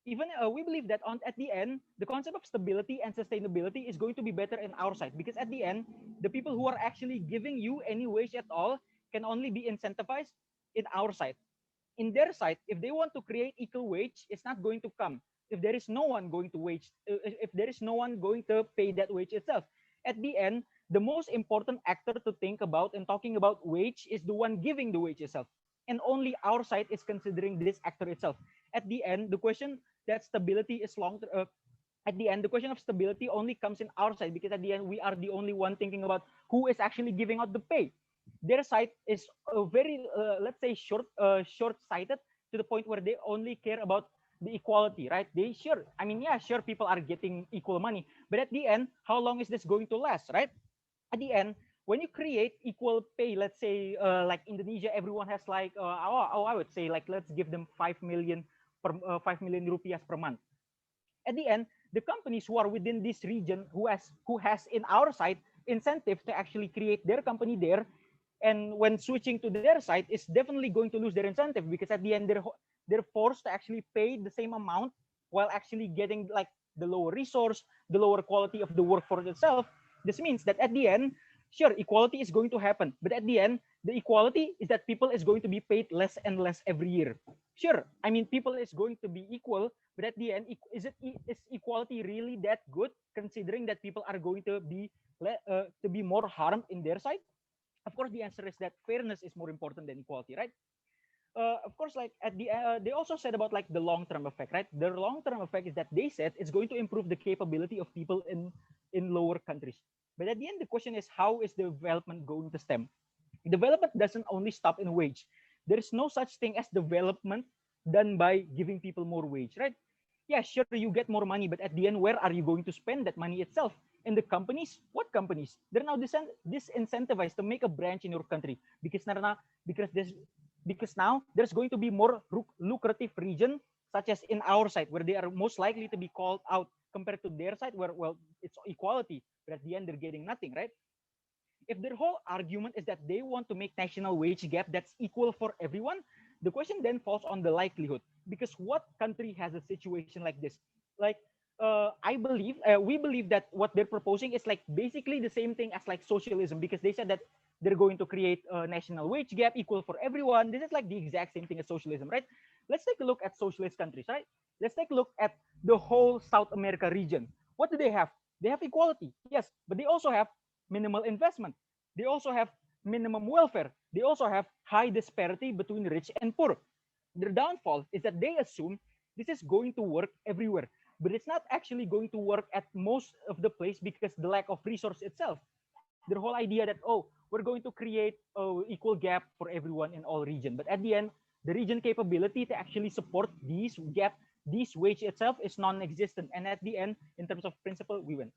even we believe that at the end, the concept of stability and sustainability is going to be better in our side, because at the end, the people who are actually giving you any wage at all can only be incentivized in our side. In their side, if they want to create equal wage, it's not going to come if there is no one going to wage, if there is no one going to pay that wage itself. At the end, the most important actor to think about in talking about wage is the one giving the wage itself, and only our side is considering this actor itself. At the end, the question that stability is at the end, the question of stability only comes in our side, because at the end we are the only one thinking about who is actually giving out the pay. Their side is very let's say short-sighted, to the point where they only care about the equality, right? They sure, I mean, yeah, sure, people are getting equal money, but at the end, how long is this going to last, right? At the end, when you create equal pay, let's say like Indonesia, everyone has like I would say like let's give them 5 million 5 million rupiahs per month. At the end, the companies who are within this region, who has in our side incentive to actually create their company there, and when switching to their side, is definitely going to lose their incentive, because at the end they're forced to actually pay the same amount while actually getting like the lower resource, the lower quality of the workforce itself. This means that at the end, sure, equality is going to happen, but at the end, the equality is that people is going to be paid less and less every year. Sure, I mean, people is going to be equal, but at the end, is equality really that good, considering that people are going to be more harmed in their side? Of course, the answer is that fairness is more important than equality, right? Of course, like at the they also said about like the long-term effect, right? The long-term effect is that they said it's going to improve the capability of people in lower countries. But at the end, the question is, how is the development going to stem? Development doesn't only stop in wage. There is no such thing as development done by giving people more wage, right? Yeah, sure, you get more money, but at the end, where are you going to spend that money itself? In the companies? What companies? They're now disincentivized to make a branch in your country, because now there's going to be more lucrative region, such as in our side, where they are most likely to be called out compared to their side, where, well, it's equality, but at the end they're getting nothing, right? If their whole argument is that they want to make national wage gap that's equal for everyone, the question then falls on the likelihood, because what country has a situation like this? Like, we believe that what they're proposing is like basically the same thing as like socialism, because they said that they're going to create a national wage gap equal for everyone. This is like the exact same thing as socialism, right? Let's take a look at socialist countries, right? Let's take a look at the whole South America region. What do they have? They have equality, yes, but they also have minimal investment. They also have minimum welfare. They also have high disparity between rich and poor. Their downfall is that they assume this is going to work everywhere, but it's not actually going to work at most of the place, because the lack of resource itself. Their whole idea that, oh, we're going to create an equal gap for everyone in all region, but at the end, the region capability to actually support these gap, this wage itself is non-existent, and at the end, in terms of principle, we win,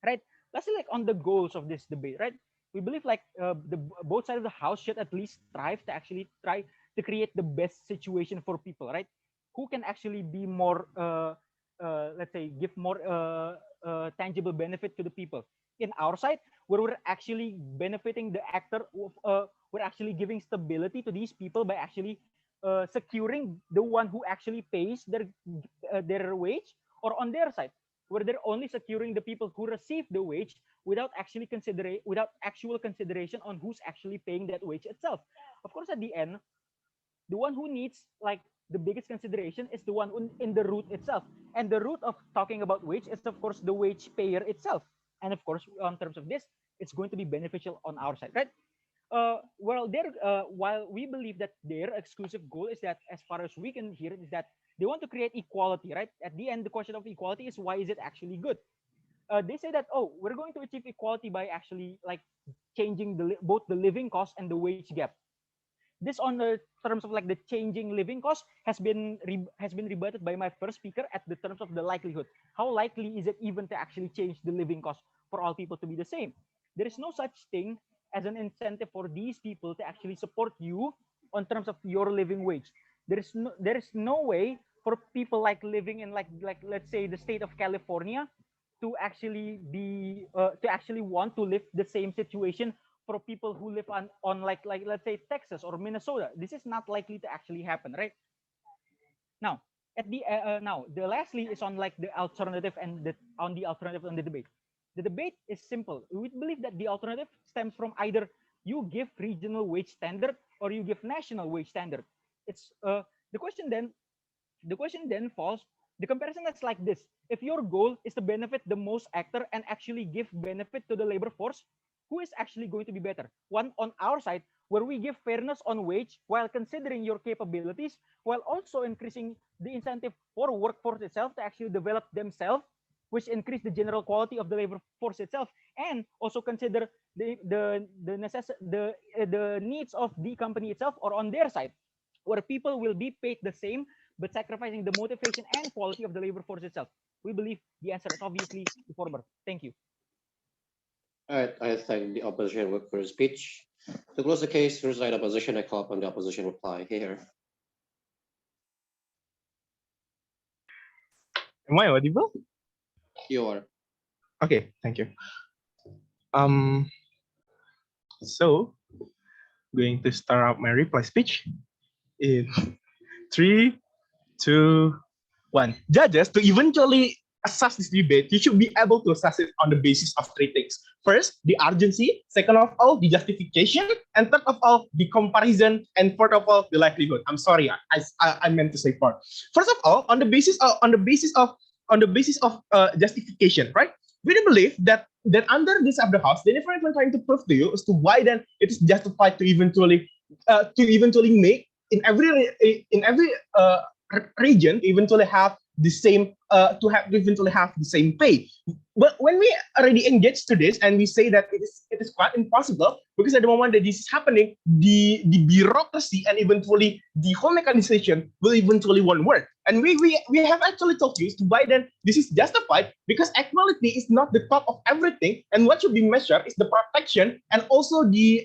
right? Let's say like on the goals of this debate, right? we believe like both sides of the house should at least strive to actually try to create the best situation for people, right? Who can actually be more, let's say, give more tangible benefit to the people. In our side, where we're actually benefiting the actor, we're actually giving stability to these people by actually securing the one who actually pays their wage, or on their side, where they're only securing the people who receive the wage without without actual consideration on who's actually paying that wage itself. Of course, at the end, the one who needs like the biggest consideration is the one in the root itself. And the root of talking about wage is of course the wage payer itself. And of course, in terms of this, it's going to be beneficial on our side, right? While we believe that their exclusive goal is that, as far as we can hear, is that they want to create equality, right? At the end, the question of equality is, why is it actually good? They say that, oh, we're going to achieve equality by actually like changing both the living cost and the wage gap. This, on the terms of like the changing living cost, has been rebutted by my first speaker at the terms of the likelihood. How likely is it even to actually change the living cost for all people to be the same? There is no such thing as an incentive for these people to actually support you on terms of your living wage. There is no way for people like living in like let's say the state of California to actually want to live the same situation for people who live on like let's say Texas or Minnesota. This is not likely to actually happen, right? Now, the lastly is on like the alternative and the alternative on the debate. The debate is simple. We believe that the alternative stems from either you give regional wage standard or you give national wage standard. It's the question then falls. The comparison is like this: if your goal is to benefit the most actor and actually give benefit to the labor force, who is actually going to be better? One on our side, where we give fairness on wage while considering your capabilities, while also increasing the incentive for workforce itself to actually develop themselves, which increase the general quality of the labor force itself, and also consider the needs of the company itself, or on their side, where people will be paid the same but sacrificing the motivation and quality of the labor force itself. We believe the answer is obviously the former. Thank you. All right, I thank the opposition for his speech. To close the case, first side opposition, I call upon the opposition reply here. Am I audible? You are. Okay, thank you. So going to start out my reply speech in 3, 2, 1. Judges, to eventually assess this debate, you should be able to assess it on the basis of 3 things. First, the urgency. Second of all, the justification. And third of all, the comparison. And fourth of all, the likelihood. I'm sorry, I meant to say fourth. First of all, on the basis of justification, right? We do believe that under this of the house, the difference we're trying to prove to you as to why then it is justified to eventually make in every region eventually have the same pay. But when we already engage to this and we say that it is quite impossible, because at the moment that this is happening, the bureaucracy and eventually the whole mechanization will eventually won't work. And we have actually told you why then this is justified, because equality is not the top of everything, and what should be measured is the protection and also the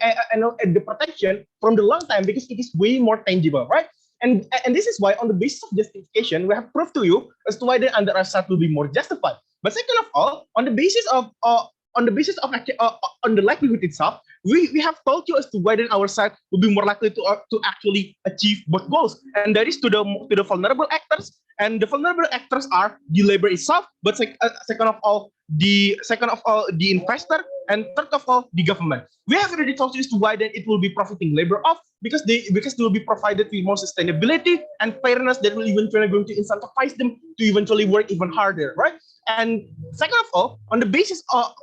protection from the long time, because it is way more tangible, right? And this is why, on the basis of justification, we have proved to you as to why the under Irsyad will be more justified. But second of all, on the basis of on the likelihood itself, we have told you as to why then our side will be more likely to actually achieve both goals, and that is to the vulnerable actors. And the vulnerable actors are the labor itself, but second of all the investor, and third of all the government. We have already told you as to why then it will be profiting labor off, because they will be provided with more sustainability and fairness that will eventually going to incentivize them to eventually work even harder, right? And second of all, on the basis of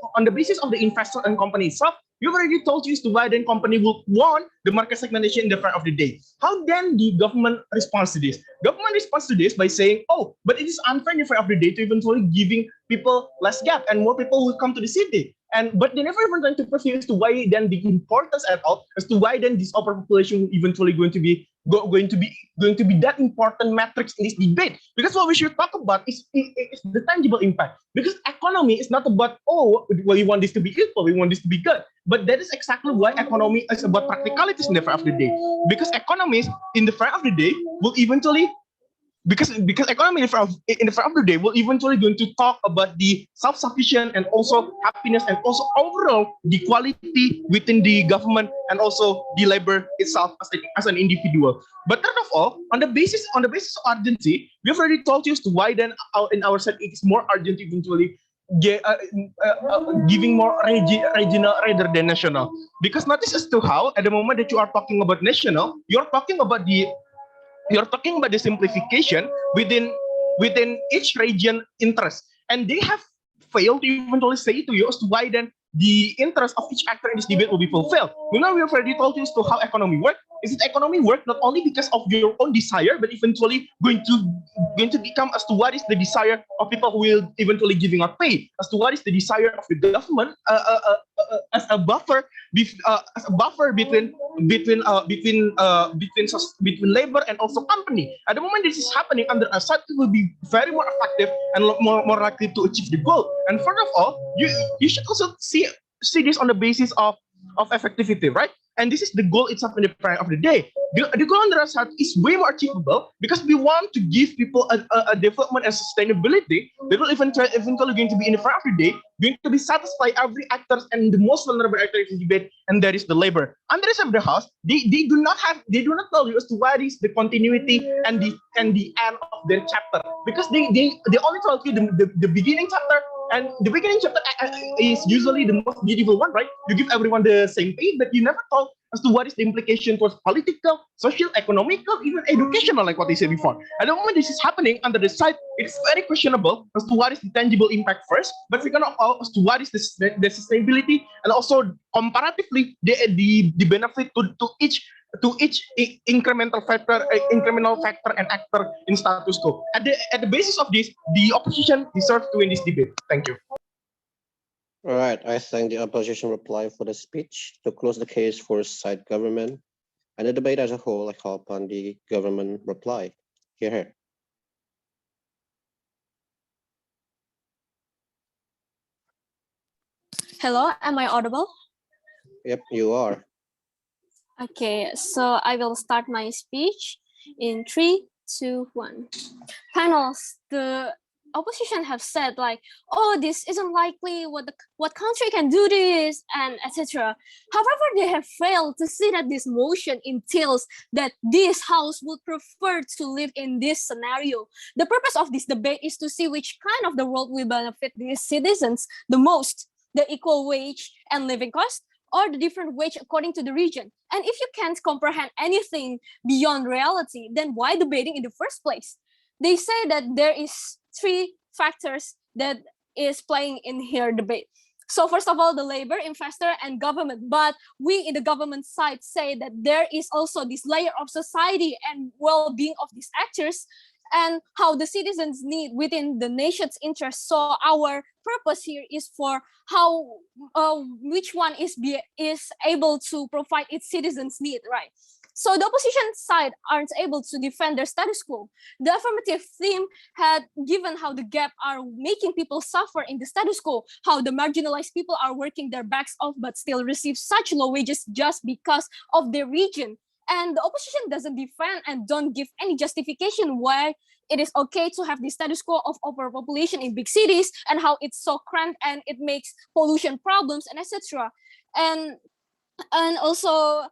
the investor and company itself, we've already told you as to why then company will want the market segmentation in the front of the day. How then the government responds to this? Government responds to this by saying, oh, but it is unfair in the front of the day to eventually giving people less gap and more people will come to the city. But they never even going to pursue as to why then the importance at all, as to why then this overpopulation will eventually going to be going to be that important metrics in this debate, because what we should talk about is the tangible impact. Because economy is not about, oh, well, we want this to be equal, we want this to be good, but that is exactly why economy is about practicalities in the front of the day. Because economies in the front of the day will eventually, because economy in the front of the day will eventually going to talk about the self-sufficient and also happiness and also overall the quality within the government and also the labor itself as an individual. But third of all, on the basis of urgency, we have already told you as to why then in our side it is more urgent eventually giving more regional rather than national. Because notice as to how at the moment that you are talking about national, you're talking about the simplification within each region interest, and they have failed to eventually say to you as to why then the interest of each actor in this debate will be fulfilled. We have already told you as to how economy works. Is it economy work not only because of your own desire, but eventually going to become as to what is the desire of people who will eventually giving out pay, as to what is the desire of the government as a buffer between labor and also company. At the moment this is happening under a side, it will be very more effective and more likely to achieve the goal. And further of all, you should also see this on the basis of effectivity, right? And this is the goal itself in the prime of the day. The goal on the other side is way more achievable because we want to give people a development and sustainability that will eventually going to be in the front of the day, going to be satisfy every actors and the most vulnerable actor in the debate, and that is the labor. On the rest of the house, they do not tell you as to what is the continuity and the end of their chapter, because they only tell you the beginning chapter. And the beginning chapter is usually the most beautiful one, right? You give everyone the same pay, but you never talk as to what is the implication towards political, social, economical, even educational, like what they said before. At the moment this is happening under the side, it's very questionable as to what is the tangible impact first, but we're gonna as to what is the sustainability and also comparatively the benefit to each incremental factor and actor in status quo. At the basis of this, the opposition deserves to win this debate. Thank you. All right, I thank the opposition reply for the speech. To close the case for side government and the debate as a whole, I call upon the government reply. Here. Hello, am I audible? Yep, you are. Okay, so I will start my speech in 3, 2, 1. Panels, the opposition have said like, oh, this isn't likely, what country can do this, and etc. However, they have failed to see that this motion entails that this house would prefer to live in this scenario. The purpose of this debate is to see which kind of the world will benefit these citizens the most, the equal wage and living cost, or the different wage according to the region. And if you can't comprehend anything beyond reality, then why debating in the first place? They say that there is 3 factors that is playing in here debate. So first of all, the labor, investor, and government. But we in the government side say that there is also this layer of society and well-being of these actors and how the citizens need within the nation's interest. So our purpose here is for how which one is able to provide its citizens' need, right? So the opposition side aren't able to defend their status quo. The affirmative theme had given how the gap are making people suffer in the status quo, how the marginalized people are working their backs off but still receive such low wages just because of their region. And the opposition doesn't defend and don't give any justification why it is okay to have the status quo of overpopulation in big cities and how it's so cramped and it makes pollution problems and etc. And also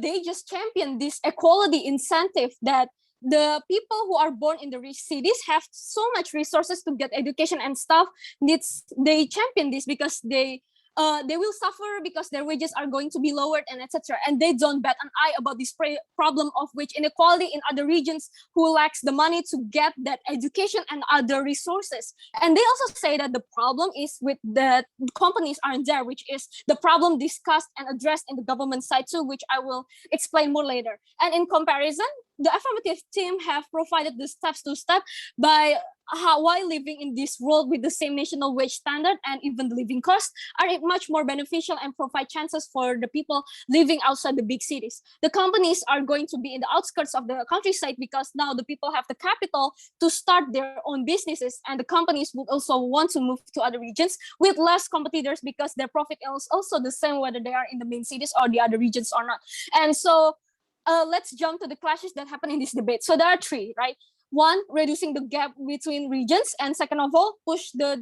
they just champion this equality incentive that the people who are born in the rich cities have so much resources to get education and stuff. They champion this because they will suffer because their wages are going to be lowered and etc. And they don't bat an eye about this problem of wage inequality in other regions who lacks the money to get that education and other resources. And they also say that the problem is with the companies aren't there, which is the problem discussed and addressed in the government side too, which I will explain more later. And in comparison, the affirmative team have provided the steps to step by why living in this world with the same national wage standard and even the living costs are much more beneficial and provide chances for the people living outside the big cities. The companies are going to be in the outskirts of the countryside because now the people have the capital to start their own businesses, and the companies would also want to move to other regions with less competitors because their profit is also the same whether they are in the main cities or the other regions or not. And so let's jump to the clashes that happen in this debate. So there are three, right? One, reducing the gap between regions, and second of all, push the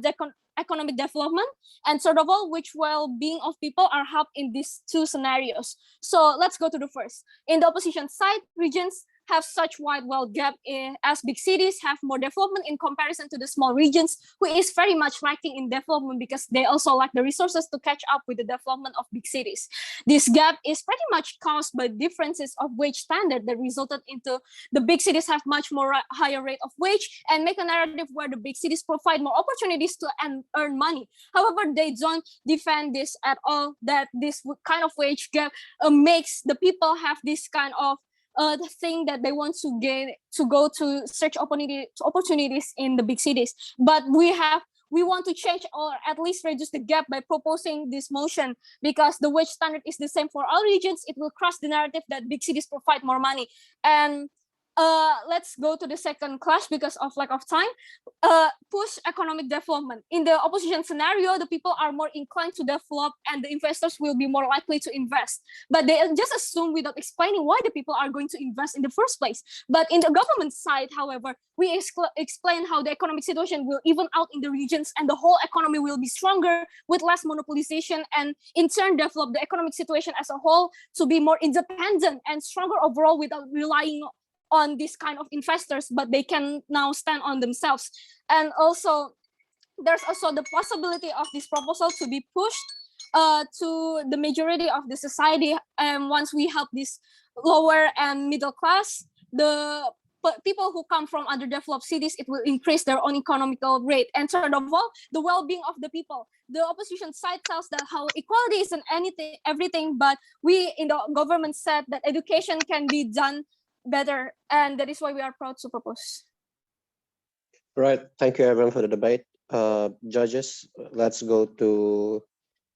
economic development, and third of all, which well-being of people are helped in these two scenarios. So let's go to the first. In the opposition side, regions have such wide wealth gap as big cities have more development in comparison to the small regions, who is very much lacking in development because they also lack the resources to catch up with the development of big cities. This gap is pretty much caused by differences of wage standard that resulted into the big cities have much more higher rate of wage and make a narrative where the big cities provide more opportunities to earn money. However, they don't defend this at all, that this kind of wage gap makes the people have this kind of the thing that they want to get to go to search opportunities in the big cities. But we want to change or at least reduce the gap by proposing this motion, because the wage standard is the same for all regions. It will cross the narrative that big cities provide more money. And let's go to the second clash because of lack of time. Push economic development. In the opposition scenario, the people are more inclined to develop and the investors will be more likely to invest. But they just assume without explaining why the people are going to invest in the first place. But in the government side, however, we explain how the economic situation will even out in the regions and the whole economy will be stronger with less monopolization, and in turn develop the economic situation as a whole to be more independent and stronger overall without relying on this kind of investors, but they can now stand on themselves. And also, there's also the possibility of this proposal to be pushed to the majority of the society. And once we help this lower and middle class, the people who come from underdeveloped cities, it will increase their own economical rate. And third of all, the well-being of the people. The opposition side tells that how equality isn't everything, but we in the government said that education can be done better, and that is why we are proud to propose. Right. Thank you, everyone, for the debate. Judges, let's go to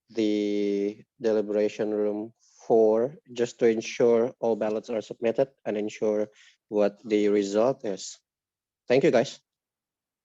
the deliberation room 4 just to ensure all ballots are submitted and ensure what the result is. Thank you, guys.